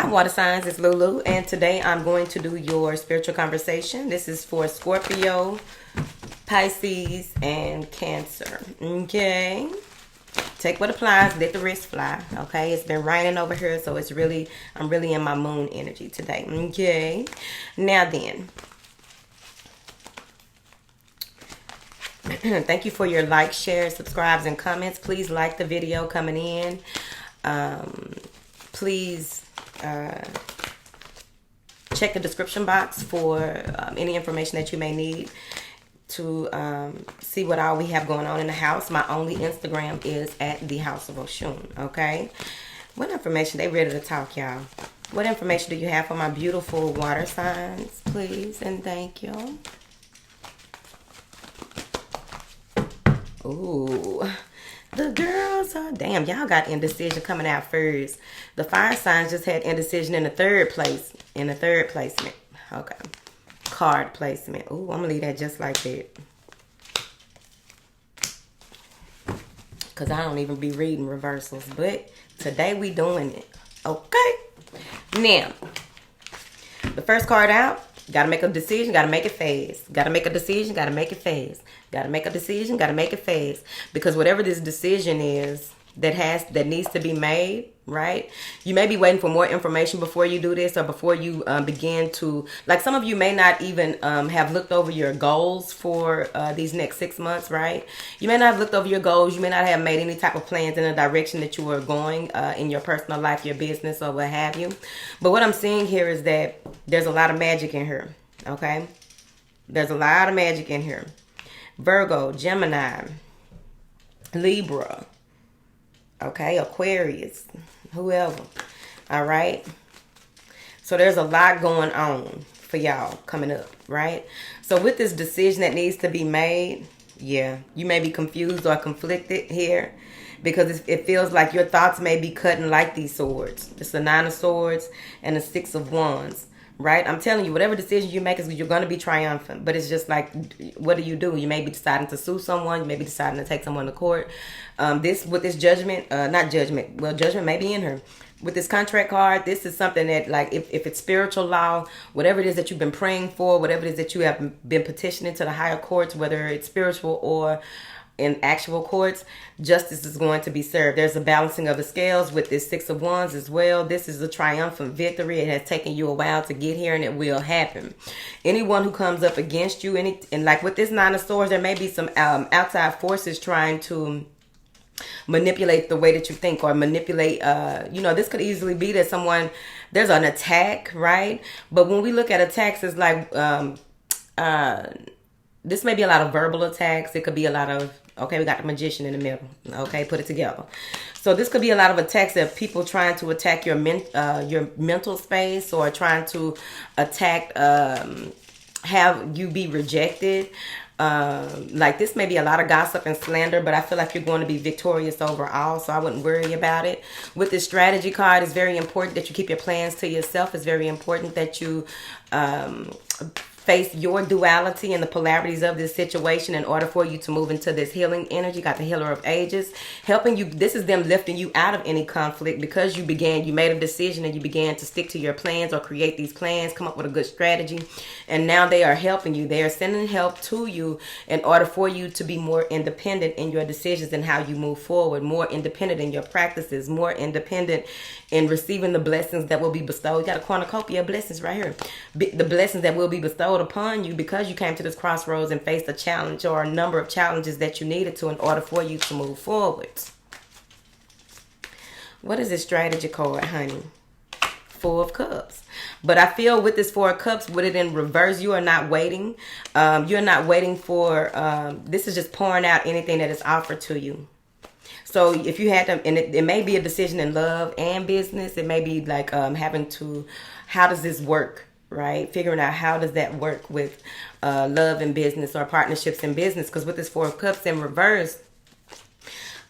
Hi, water signs. It's Lulu, and today I'm going to do your spiritual conversation. This is for Scorpio, Pisces, and Cancer. Okay. Take what applies, let the rest fly. Okay. It's been raining over here, so I'm really in my moon energy today. Okay. Now then. Thank you for your likes, shares, subscribes, and comments. Please like the video coming in. Please check the description box for any information that you may need to see what all we have going on in the house. My only Instagram is at the House of Oshun. Okay. What information? They ready to talk, y'all. What information do you have for my beautiful water signs, please? And thank you. Ooh, the girls are, damn, y'all got indecision coming out first. The fire signs just had indecision in the third place, placement. Okay. Card placement. Ooh, I'm gonna leave that just like that. Because I don't even be reading reversals. But today we doing it. Okay. Now, the first card out. Got to make a decision, got to make it fast. Got to make a decision, got to make it fast. Got to make a decision, got to make it fast. Because whatever this decision is that needs to be made, right? You may be waiting for more information before you do this, or before you begin to, like, some of you may not even have looked over your goals for these next 6 months, right? You may not have looked over your goals. You may not have made any type of plans in the direction that you are going in your personal life, your business, or what have you. But what I'm seeing here is that there's a lot of magic in here, okay? There's a lot of magic in here. Virgo, Gemini, Libra, okay, Aquarius, whoever. All right. So there's a lot going on for y'all coming up, right? So with this decision that needs to be made, yeah, you may be confused or conflicted here, because it feels like your thoughts may be cutting like these swords. It's the 9 of Swords and the 6 of Wands. Right? I'm telling you, whatever decision you make, you're going to be triumphant. But it's just like, what do? You may be deciding to sue someone. You may be deciding to take someone to court. With this judgment, not judgment. Well, judgment may be in her. With this contract card, this is something that, like, if it's spiritual law, whatever it is that you've been praying for, whatever it is that you have been petitioning to the higher courts, whether it's spiritual or in actual courts, justice is going to be served. There's a balancing of the scales with this 6 of Wands as well. This is a triumphant victory. It has taken you a while to get here, and it will happen. Anyone who comes up against you, and like with this 9 of Swords, there may be some outside forces trying to manipulate the way that you think, or manipulate, this could easily be that there's an attack, right? But when we look at attacks, it's like, this may be a lot of verbal attacks. It could be a lot of, okay, we got the Magician in the middle. Okay, put it together. So this could be a lot of attacks of people trying to attack your mental space, or trying to attack, have you be rejected. Like, this may be a lot of gossip and slander, but I feel like you're going to be victorious overall, so I wouldn't worry about it. With this strategy card, it's very important that you keep your plans to yourself. It's very important that you face your duality and the polarities of this situation in order for you to move into this healing energy. Got the Healer of Ages helping you. This is them lifting you out of any conflict, because you made a decision and you began to stick to your plans, or create these plans, come up with a good strategy. And now they are helping you. They are sending help to you in order for you to be more independent in your decisions and how you move forward, more independent in your practices, more independent in receiving the blessings that will be bestowed. You got a cornucopia of blessings right here. The blessings that will be bestowed upon you, because you came to this crossroads and faced a challenge, or a number of challenges that you needed to, in order for you to move forward. What is this strategy card, honey? 4 of Cups. But I feel with this 4 of Cups, with it in reverse, you are not waiting. You're not waiting for, this is just pouring out anything that is offered to you. So if you had to, and it may be a decision in love and business. It may be like how does this work, right? Figuring out how does that work with love and business, or partnerships in business. Because with this 4 of Cups in reverse,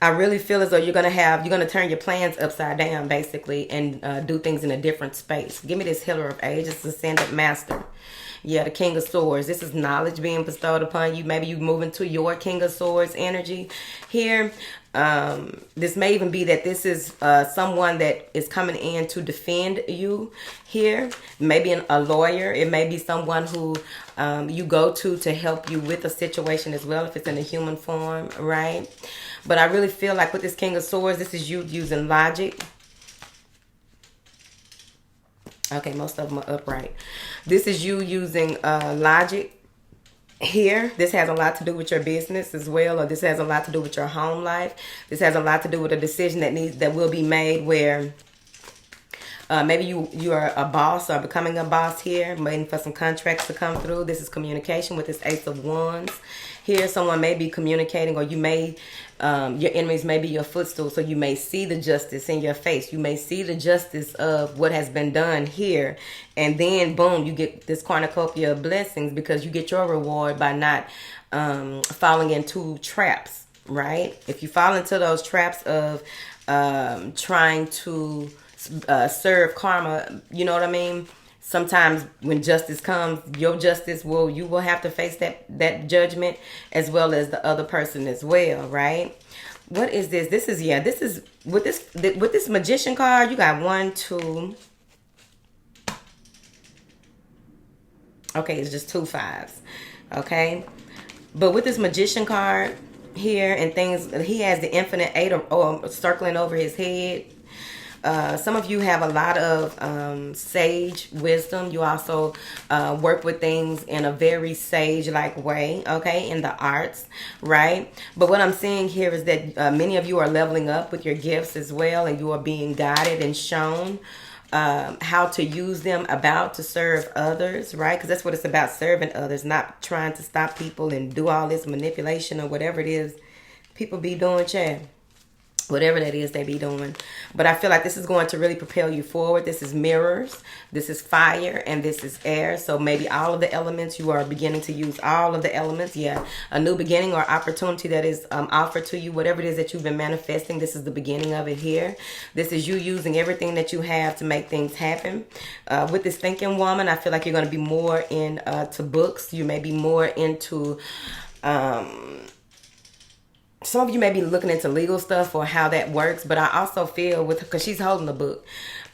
I really feel as though you're going to turn your plans upside down, basically, and do things in a different space. Give me this Healer of Ages, Ascendant Master. Yeah, the King of Swords. This is knowledge being bestowed upon you. Maybe you move into your King of Swords energy here. This may even be that this is someone that is coming in to defend you here. Maybe a lawyer. It may be someone who you go to help you with a situation as well, if it's in a human form, right? But I really feel like with this King of Swords, this is you using logic. Okay, most of them are upright. This is you using logic here. This has a lot to do with your business as well, or this has a lot to do with your home life. This has a lot to do with a decision that will be made where maybe you are a boss or becoming a boss here, waiting for some contracts to come through. This is communication with this Ace of Wands. Here, someone may be communicating, or you may, your enemies may be your footstool, so you may see the justice in your face. You may see the justice of what has been done here, and then, boom, you get this cornucopia of blessings because you get your reward by not falling into traps, right? If you fall into those traps of trying to serve karma, you know what I mean? Sometimes when justice comes, your justice you will have to face that judgment as well as the other person as well, right? What is this? This is with this Magician card, you got 1, 2. Okay, it's just 2 5s. Okay. But with this Magician card here and things, he has the infinite 8 circling over his head. Some of you have a lot of sage wisdom. You also work with things in a very sage-like way, okay, in the arts, right? But what I'm seeing here is that many of you are leveling up with your gifts as well, and you are being guided and shown how to use them to serve others, right? Because that's what it's about, serving others, not trying to stop people and do all this manipulation or whatever it is people be doing, Chad. Whatever that is they be doing. But I feel like this is going to really propel you forward. This is mirrors, this is fire, and this is air. So maybe all of the elements, you are beginning to use all of the elements. Yeah, a new beginning or opportunity that is offered to you. Whatever it is that you've been manifesting, this is the beginning of it here. This is you using everything that you have to make things happen. With this thinking woman, I feel like you're going to be more into books. You may be more into... some of you may be looking into legal stuff or how that works, but I also feel because she's holding the book,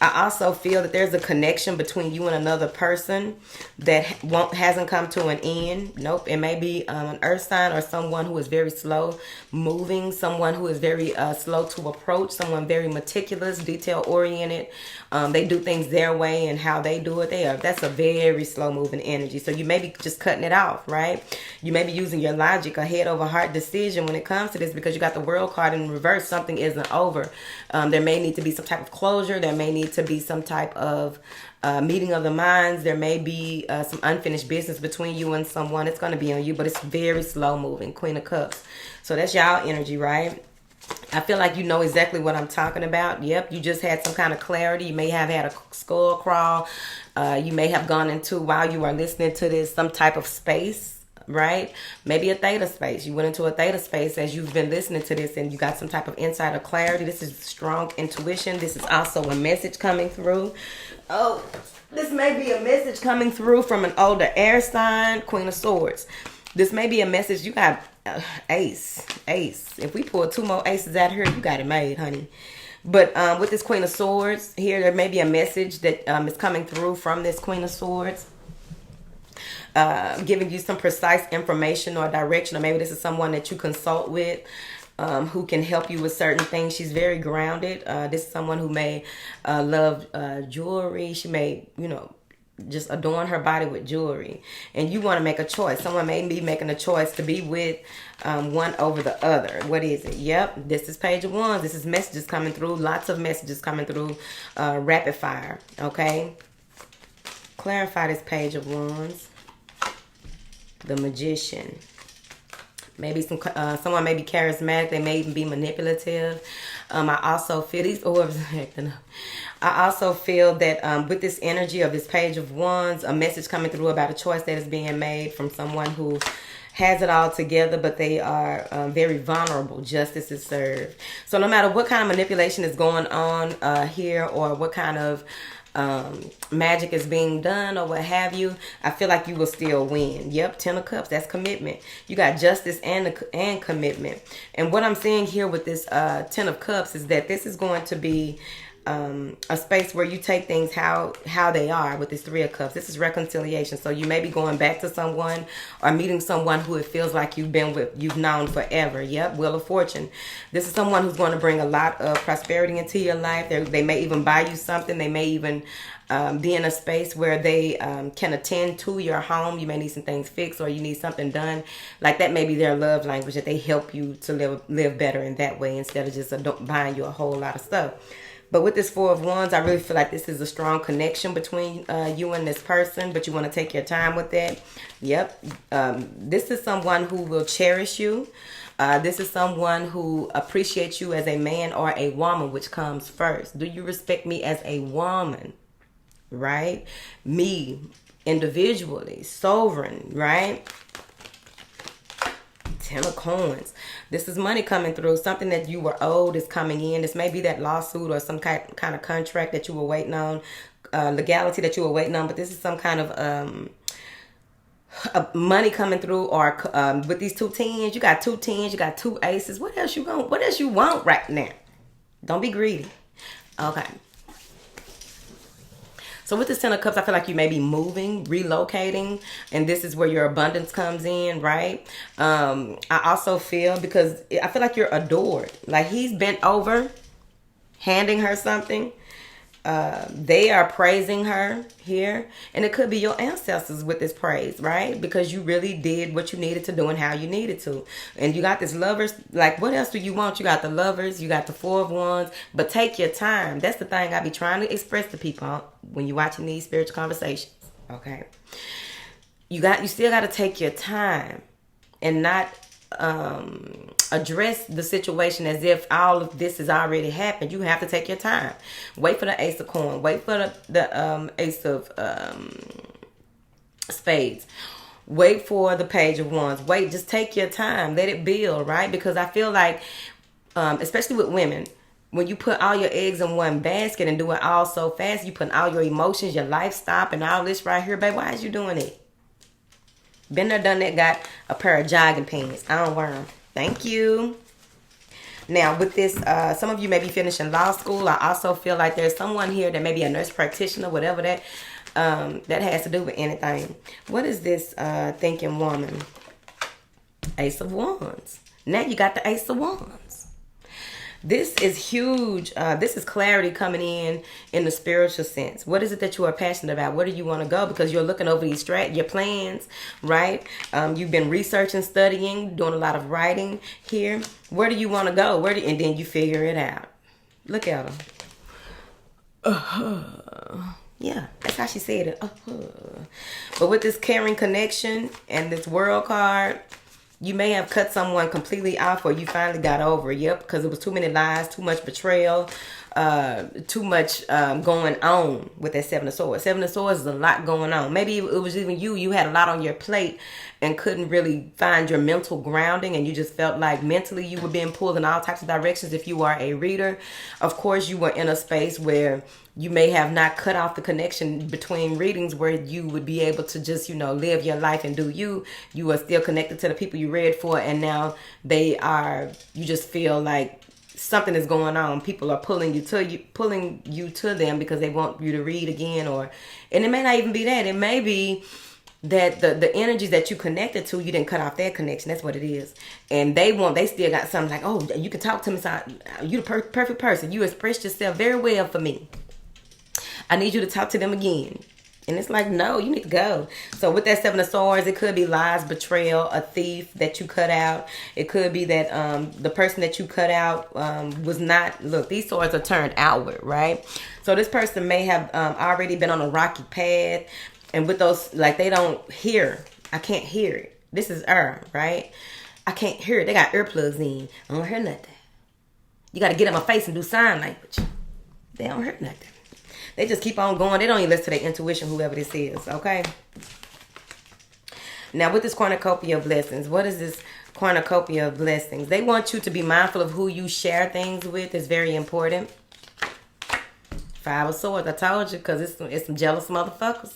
I also feel that there's a connection between you and another person that hasn't come to an end. Nope. It may be an earth sign or someone who is very slow moving, someone who is very slow to approach, someone very meticulous, detail oriented. They do things their way and how they do it. That's a very slow moving energy. So you may be just cutting it off, right? You may be using your logic, a head over heart decision when it comes to this, because you got the World card in reverse. Something isn't over. There may need to be some type of closure. There may need to be some type of meeting of the minds. There may be some unfinished business between you and someone. It's going to be on you, but it's very slow moving. Queen of Cups. So that's y'all energy, right? I feel like you know exactly what I'm talking about. Yep, you just had some kind of clarity. You may have had a skull crawl. You may have gone into, while you are listening to this, some type of space, right? Maybe a theta space. You went into a theta space as you've been listening to this, and you got some type of insight or clarity. This is strong intuition. This is also a message coming through. Oh, this may be a message coming through from an older air sign, Queen of Swords. This may be a message. You got ace. If we pull 2 more aces out here, you got it made, honey. But with this Queen of Swords here, there may be a message that is coming through from this Queen of Swords, giving you some precise information or direction, or maybe this is someone that you consult with, who can help you with certain things. She's very grounded. This is someone who may love jewelry. She may, just adorn her body with jewelry, and you want to make a choice. Someone may be making a choice to be with one over the other. What is it? Yep, this is Page of Wands. This is messages coming through. Lots of messages coming through. Rapid fire. Okay, clarify this Page of Wands. The Magician. Maybe someone may be charismatic. They may even be manipulative. I also feel these orbs acting up. I also feel that with this energy of this Page of Wands, a message coming through about a choice that is being made from someone who has it all together, but they are very vulnerable. Justice is served. So no matter what kind of manipulation is going on here, or what kind of magic is being done or what have you, I feel like you will still win. Yep, 10 of Cups, that's commitment. You got justice and commitment. And what I'm seeing here with this 10 of Cups is that this is going to be a space where you take things how they are. With this 3 of Cups, this is reconciliation. So you may be going back to someone or meeting someone who it feels like you've known forever. Yep, Wheel of Fortune. This is someone who's going to bring a lot of prosperity into your life. They may even buy you something. They may even be in a space where they can attend to your home. You may need some things fixed, or you need something done. Like that may be their love language, that they help you to live better in that way, instead of just buying you a whole lot of stuff. But with this 4 of Wands, I really feel like this is a strong connection between you and this person, but you want to take your time with that. Yep. This is someone who will cherish you. This is someone who appreciates you as a man or a woman, which comes first. Do you respect me as a woman? Right? Me, individually, sovereign, right? 10 of Coins. This is money coming through. Something that you were owed is coming in. This may be that lawsuit or some kind of contract that you were waiting on, legality that you were waiting on. But this is some kind of money coming through. Or with these 2 tens, you got 2 tens, you got 2 aces. What else you want? What else you want right now? Don't be greedy. Okay. So with this 10 of Cups, I feel like you may be moving, relocating, and this is where your abundance comes in, right? I also feel, because I feel like you're adored. Like he's bent over, handing her something. They are praising her here. And it could be your ancestors with this praise, right? Because you really did what you needed to do and how you needed to. And you got this Lovers. Like, what else do you want? You got the Lovers. You got the 4 of Wands. But take your time. That's the thing I be trying to express to people when you're watching these spiritual conversations. Okay? You still got to take your time and not address the situation as if all of this has already happened. You have to take your time. Wait for the Ace of Coins. Wait for the Ace of Spades. Wait for the Page of Wands. Wait, just take your time. Let it build, right? Because I feel like, especially with women, when you put all your eggs in one basket and do it all so fast, you put all your emotions, your lifestyle, and all this right here, babe, why is you doing it? Been there, done that, got a pair of jogging pants. I don't wear them. Thank you. Now, with this, some of you may be finishing law school. I also feel like there's someone here that may be a nurse practitioner, whatever that has to do with anything. What is this thinking woman? Ace of Wands. Now you got the Ace of Wands. This is huge. This is clarity coming in the spiritual sense. What is it that you are passionate about? Where do you want to go? Because you're looking over your plans, right? You've been researching, studying, doing a lot of writing here. Where do you want to go? And then you figure it out. Look at her. Yeah, that's how she said it. But with this caring connection and this World card, you may have cut someone completely off, or you finally got over it. Yep, because it was too many lies, too much betrayal, too much going on with that 7 of Swords. 7 of Swords is a lot going on. Maybe it was even you had a lot on your plate and couldn't really find your mental grounding, and you just felt like mentally you were being pulled in all types of directions. If you are a reader, of course you were in a space where you may have not cut off the connection between readings, where you would be able to just, live your life and do you. You are still connected to the people you read for, and now you just feel like something is going on. People are pulling you to them because they want you to read again, and it may not even be that. It may be that the energies that you connected to, you didn't cut off their connection. That's what it is. And they still got something like, oh, you can talk to me. So you the perfect person. You expressed yourself very well for me. I need you to talk to them again. And it's like, no, you need to go. So with that 7 of Swords, it could be lies, betrayal, a thief that you cut out. It could be that the person that you cut out was not, look, these swords are turned outward, right? So this person may have already been on a rocky path. And with those, like, they don't hear. I can't hear it. This is right? I can't hear it. They got earplugs in. I don't hear nothing. You got to get in my face and do sign language. They don't hear nothing. They just keep on going. They don't even listen to their intuition, whoever this is, okay? Now, with this cornucopia of blessings, what is this cornucopia of blessings? They want you to be mindful of who you share things with. It's very important. Five of Swords, I told you, because it's some jealous motherfuckers.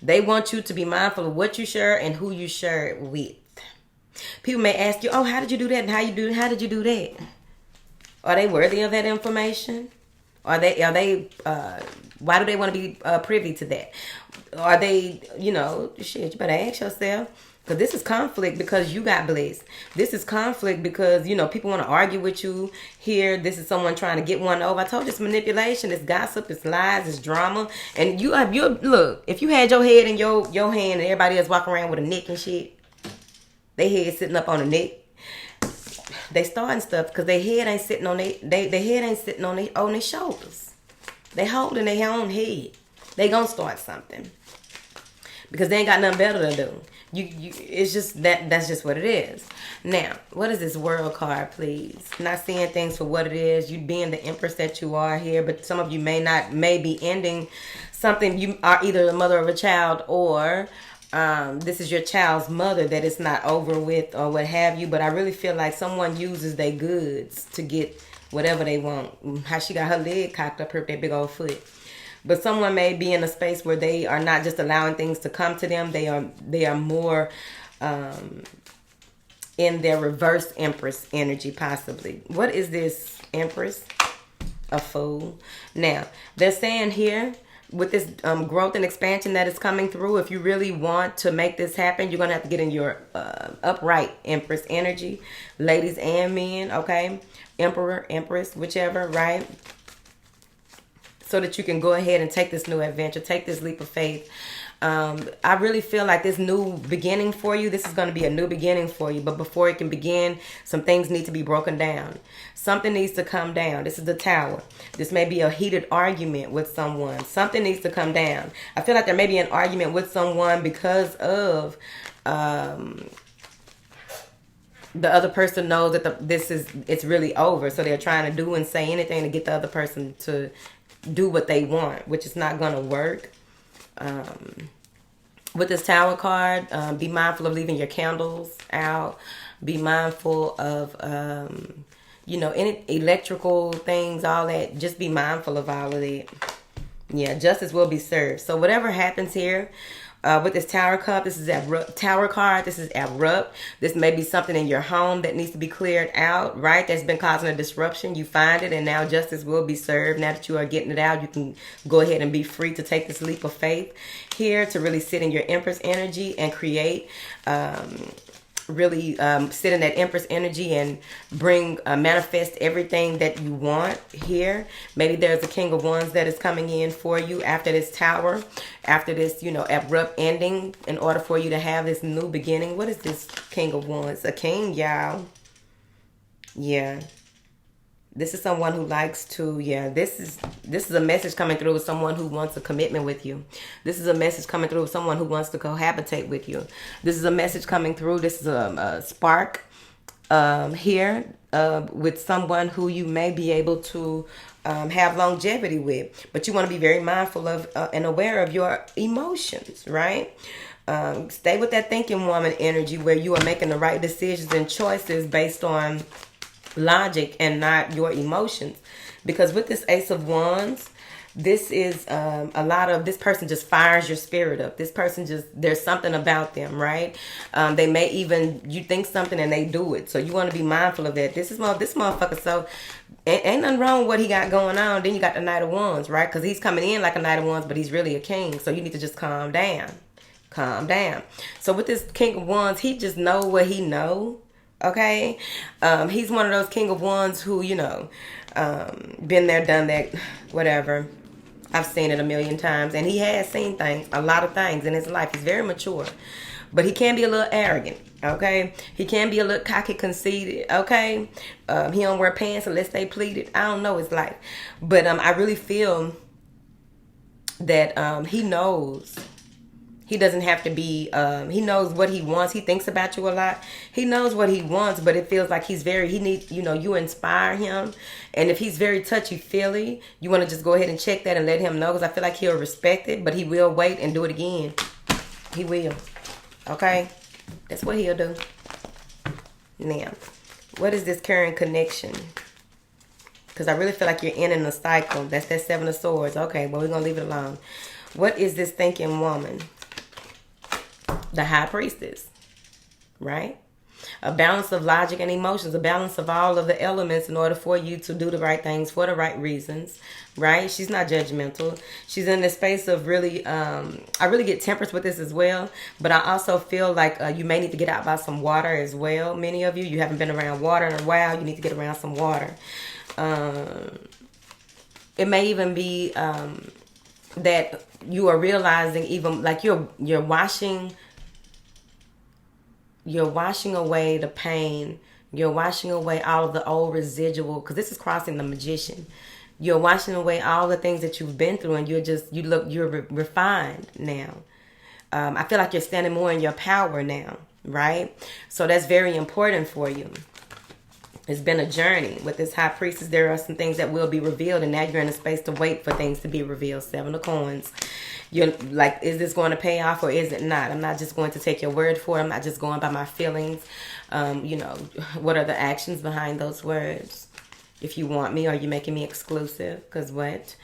They want you to be mindful of what you share and who you share it with. People may ask you, oh, how did you do that? And how did you do that? Are they worthy of that information? Why do they want to be privy to that? Are they, shit, you better ask yourself. Because this is conflict because you got blessed. This is conflict because, people want to argue with you here. This is someone trying to get one over. I told you it's manipulation, it's gossip, it's lies, it's drama. And look, if you had your head in your hand and everybody else walking around with a neck and shit, they head sitting up on the neck. They starting stuff because their head ain't sitting on their head ain't sitting on their shoulders. They holding their own head. They gonna start something because they ain't got nothing better to do. It's just that's just what it is. Now, what is this World card, please? Not seeing things for what it is. You being the Empress that you are here, but some of you may be ending something. You are either the mother of a child or this is your child's mother that it's not over with or what have you. But I really feel like someone uses their goods to get whatever they want. How she got her leg cocked up, hurt that big old foot. But someone may be in a space where they are not just allowing things to come to them. They are more in their reverse Empress energy, possibly. What is this Empress? A Fool. Now, they're saying here, with this growth and expansion that is coming through, if you really want to make this happen, you're going to have to get in your upright Empress energy. Ladies and men, okay? Emperor, Empress, whichever, right? So that you can go ahead and take this new adventure, take this leap of faith. I really feel like this new beginning for you, this is going to be a new beginning for you. But before it can begin, some things need to be broken down. Something needs to come down. This is the Tower. This may be a heated argument with someone. Something needs to come down. I feel like there may be an argument with someone because of the other person knows that it's really over. So they're trying to do and say anything to get the other person to do what they want, which is not going to work. With this Tower card, be mindful of leaving your candles out. Be mindful of, any electrical things, all that. Just be mindful of all of it. Yeah, justice will be served. So whatever happens here, with this Tower card, this is Tower card. This is abrupt. This may be something in your home that needs to be cleared out, right? That's been causing a disruption. You find it, and now justice will be served. Now that you are getting it out, you can go ahead and be free to take this leap of faith here to really sit in your Empress energy and create. Really sit in that Empress energy and bring manifest everything that you want here. Maybe there's a King of Wands that is coming in for you after this Tower, after this abrupt ending, in order for you to have this new beginning. What is this King of Wands? A king, y'all. Yeah. This is someone who likes to, this is a message coming through with someone who wants a commitment with you. This is a message coming through with someone who wants to cohabitate with you. This is a message coming through. This is a spark here with someone who you may be able to have longevity with. But you want to be very mindful of and aware of your emotions, right? Stay with that thinking woman energy where you are making the right decisions and choices based on logic and not your emotions. Because with this Ace of Wands, this is a lot of, this person just fires your spirit up. This person there's something about them, right? They may even, you think something and they do it. So you want to be mindful of that. This motherfucker, so ain't nothing wrong with what he got going on. Then you got the Knight of Wands, right? Because he's coming in like a Knight of Wands, but he's really a king. So you need to just calm down. Calm down. So with this King of Wands, he just know what he know. Okay, he's one of those King of Wands who, been there, done that, whatever. I've seen it a million times, and he has seen a lot of things in his life. He's very mature, but he can be a little arrogant. Okay, he can be a little cocky, conceited. Okay, he don't wear pants unless they pleated. I don't know his life, but I really feel that he knows. He doesn't have to be, he knows what he wants. He thinks about you a lot. He knows what he wants, but it feels like you inspire him. And if he's very touchy-feely, you want to just go ahead and check that and let him know, because I feel like he'll respect it, but he will wait and do it again. He will. Okay? That's what he'll do. Now, what is this current connection? Because I really feel like you're ending a cycle. That's that Seven of Swords. Okay, well, we're going to leave it alone. What is this thinking woman? The High Priestess, right? A balance of logic and emotions, a balance of all of the elements in order for you to do the right things for the right reasons, right? She's not judgmental. She's in the space of really, I really get Temperance with this as well, but I also feel like you may need to get out by some water as well. Many of you haven't been around water in a while. You need to get around some water. It may even be that you are realizing even like you're washing away the pain. You're washing away all of the old residual, because this is crossing the Magician. You're washing away all the things that you've been through, and you're refined now. I feel like you're standing more in your power now, right? So that's very important for you. It's been a journey with this High Priestess. There are some things that will be revealed, and now you're in a space to wait for things to be revealed. Seven of Coins. You're like, is this going to pay off or is it not? I'm not just going to take your word for it. I'm not just going by my feelings. What are the actions behind those words? If you want me, are you making me exclusive? Because what?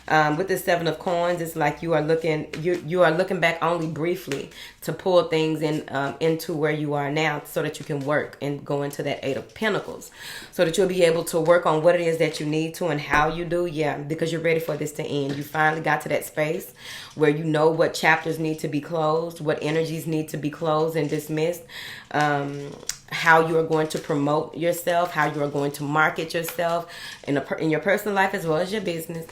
With the Seven of Coins, it's like you are looking back only briefly to pull things into where you are now, so that you can work and go into that Eight of Pentacles, so that you'll be able to work on what it is that you need to and how you do. Yeah, because you're ready for this to end. You finally got to that space where you know what chapters need to be closed, what energies need to be closed and dismissed, how you are going to promote yourself, how you are going to market yourself in your personal life as well as your business.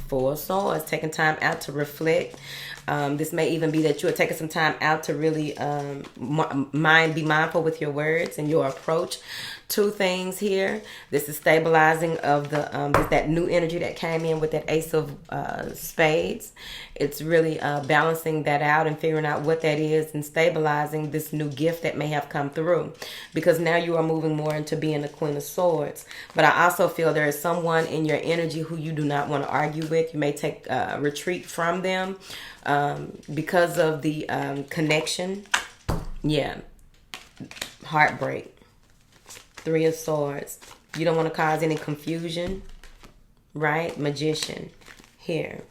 Four of Swords, taking time out to reflect. This may even be that you are taking some time out to really be mindful with your words and your approach to things here. This is stabilizing of that new energy that came in with that Ace of Spades. It's really balancing that out and figuring out what that is and stabilizing this new gift that may have come through, because now you are moving more into being the Queen of Swords. But I also feel there is someone in your energy who you do not want to argue with. You may take retreat from them because of the connection. Yeah. Heartbreak. Three of Swords. You don't want to cause any confusion, right? Magician here.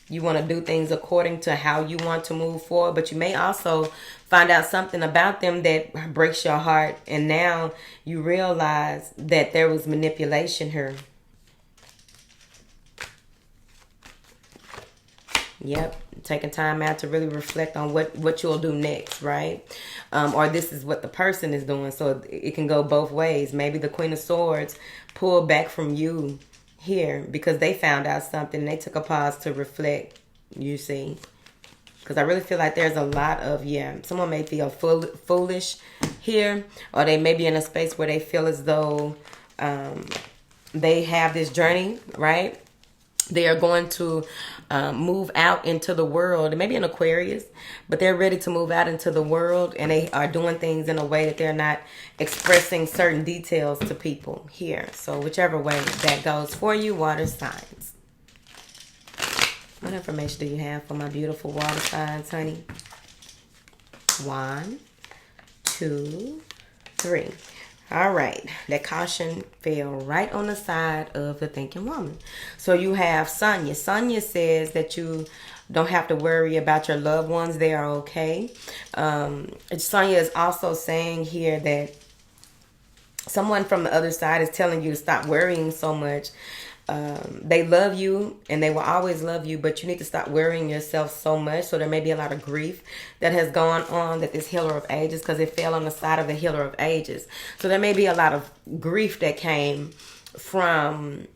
You want to do things according to how you want to move forward, but you may also find out something about them that breaks your heart, and now you realize that there was manipulation here. Yep. Taking time out to really reflect on what you'll do next, right? Or this is what the person is doing. So it can go both ways. Maybe the Queen of Swords pulled back from you here because they found out something and they took a pause to reflect, you see. Because I really feel like there's a lot of, someone may feel foolish here, or they may be in a space where they feel as though they have this journey, right? They are going to move out into the world, maybe an Aquarius, but they're ready to move out into the world, and they are doing things in a way that they're not expressing certain details to people here. So whichever way that goes for you, water signs. What information do you have for my beautiful water signs, honey? 1, 2, 3. All right, that caution fell right on the side of the thinking woman. So you have Sonia. Sonia says that you don't have to worry about your loved ones. They are okay. Sonia is also saying here that someone from the other side is telling you to stop worrying so much. They love you and they will always love you, but you need to stop worrying yourself so much. So there may be a lot of grief that has gone on, that this Healer of Ages, because it fell on the side of the Healer of Ages. So there may be a lot of grief that came from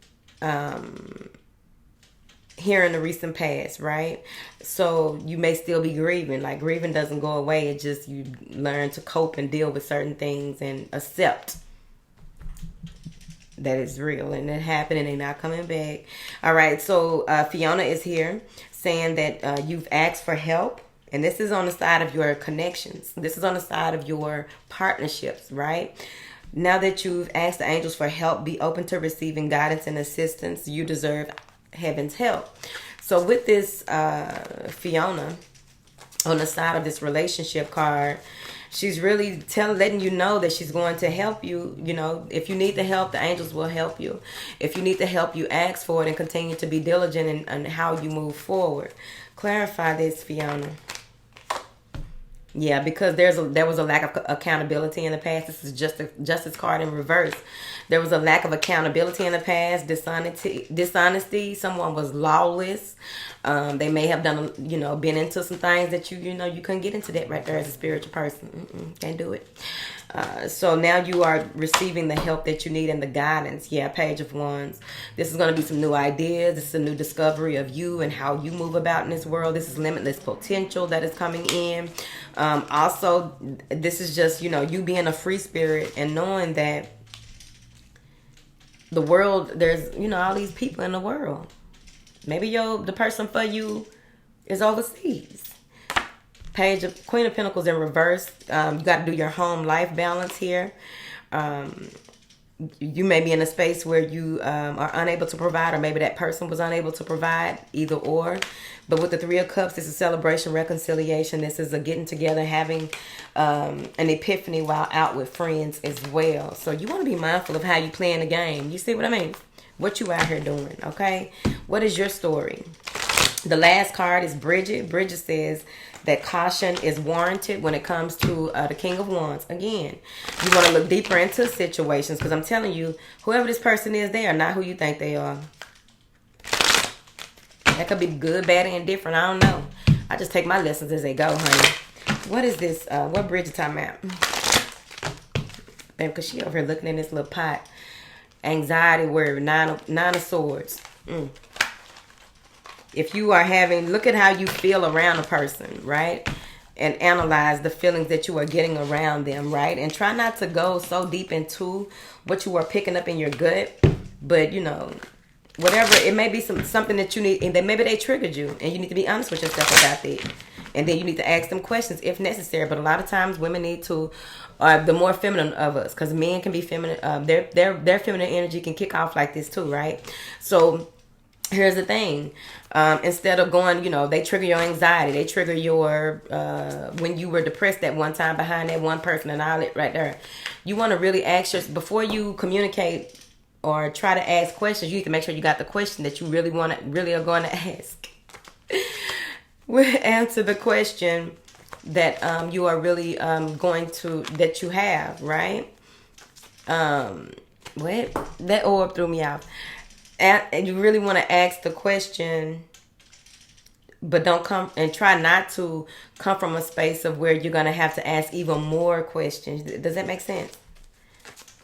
here in the recent past, right? So you may still be grieving. Like, grieving doesn't go away. It just, you learn to cope and deal with certain things and accept that it's real and it happened and they're not coming back. All right, so Fiona is here saying that you've asked for help, and this is on the side of your connections. This is on the side of your partnerships, right? Now that you've asked the angels for help, be open to receiving guidance and assistance. You deserve heaven's help. So with this Fiona on the side of this relationship card, she's really letting you know that she's going to help you. You know, if you need the help, the angels will help you. If you need the help, you ask for it and continue to be diligent in how you move forward. Clarify this, Fiona. Yeah, because there was a lack of accountability in the past. This is just a justice card in reverse. There was a lack of accountability in the past, dishonesty. Someone was lawless. They may have done, been into some things that you couldn't get into that right there as a spiritual person. Can't do it. So now you are receiving the help that you need and the guidance. Yeah, Page of Wands. This is going to be some new ideas. This is a new discovery of you and how you move about in this world. This is limitless potential that is coming in. Also, this is just, you being a free spirit and knowing that the world, there's, all these people in the world. Maybe the person for you is overseas. Queen of Pentacles in reverse. You got to do your home life balance here. You may be in a space where you are unable to provide, or maybe that person was unable to provide, either or. But with the Three of Cups, this is celebration, reconciliation. This is a getting together, having an epiphany while out with friends as well. So you want to be mindful of how you playing the game. You see what I mean? What you out here doing, okay? What is your story? The last card is Bridget. Bridget says that caution is warranted when it comes to the King of Wands. Again, you want to look deeper into situations, because I'm telling you, whoever this person is, they are not who you think they are. That could be good, bad, and indifferent. I don't know. I just take my lessons as they go, honey. What is this? What Bridget talking about? Baby, because she over here looking in this little pot. Anxiety, worry, nine of swords. If you are look at how you feel around a person, right? And analyze the feelings that you are getting around them, right? And try not to go so deep into what you are picking up in your gut. But, whatever, it may be something that you need, and then maybe they triggered you, and you need to be honest with yourself about that. And then you need to ask them questions if necessary. But a lot of times women need to, the more feminine of us, because men can be feminine, their feminine energy can kick off like this too, right? So here's the thing. Instead of going, they trigger your anxiety. They trigger your, when you were depressed at one time behind that one person and all that right there. You want to really ask before you communicate or try to ask questions, you need to make sure you got the question that you really are going to ask. We'll answer the question that you are really that you have, right? What? That orb threw me off. And you really want to ask the question, but don't come and try not to come from a space of where you're going to have to ask even more questions. Does that make sense?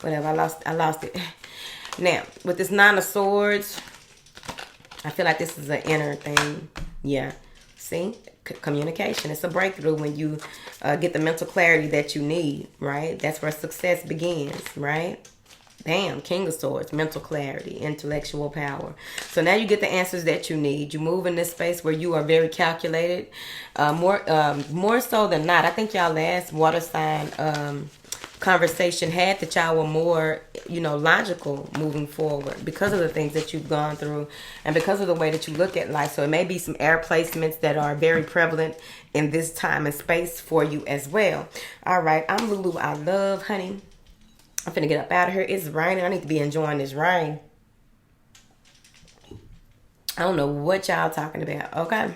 Whatever, I lost it. Now, with this Nine of Swords, I feel like this is an inner thing. Yeah. See? Communication. It's a breakthrough when you get the mental clarity that you need, right? That's where success begins, right? Bam, King of Swords, mental clarity, intellectual power. So now you get the answers that you need. You move in this space where you are very calculated. More so than not, I think y'all last water sign conversation had that y'all were more, logical moving forward because of the things that you've gone through and because of the way that you look at life. So it may be some air placements that are very prevalent in this time and space for you as well. All right, I'm Lulu. I love, honey. I'm finna get up out of here. It's raining. I need to be enjoying this rain. I don't know what y'all talking about. Okay.